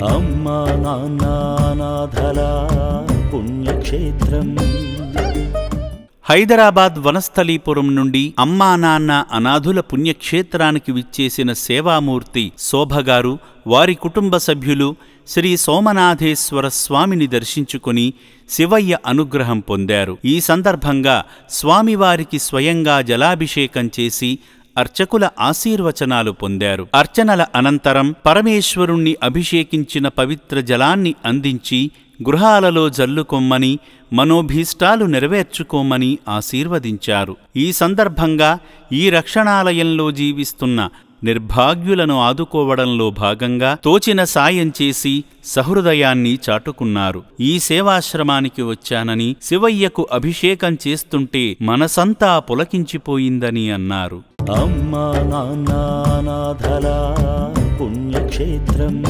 అమ్మా నాన్న అనాథల పుణ్యక్షేత్రం. హైదరాబాద్ వనస్థలీపురం నుండి అమ్మా నాన్న అనాథుల పుణ్యక్షేత్రానికి విచ్చేసిన సేవామూర్తి శోభగారు వారి కుటుంబ సభ్యులు శ్రీ సోమనాథేశ్వర స్వామిని దర్శించుకుని శివయ్య అనుగ్రహం పొందారు. ఈ సందర్భంగా స్వామివారికి స్వయంగా జలాభిషేకం చేసి అర్చకుల ఆశీర్వచనాలు పొందారు. అర్చనల అనంతరం పరమేశ్వరుణ్ణి అభిషేకించిన పవిత్ర జలాన్ని అందించి గృహాలలో జల్లుకొమ్మని, మనోభీష్టాలు నెరవేర్చుకోమని ఆశీర్వదించారు. ఈ సందర్భంగా ఈ రక్షణాలయంలో జీవిస్తున్న నిర్భాగ్యులను ఆదుకోవడంలో భాగంగా తోచిన సాయం చేసి సహృదయాన్ని చాటుకున్నారు. ఈ సేవాశ్రమానికి వచ్చానని, శివయ్యకు అభిషేకం చేస్తుంటే మనసంతా పులకించిపోయిందని అన్నారు. అమ్మా నాన్న అనాథల పుణ్యక్షేత్రం.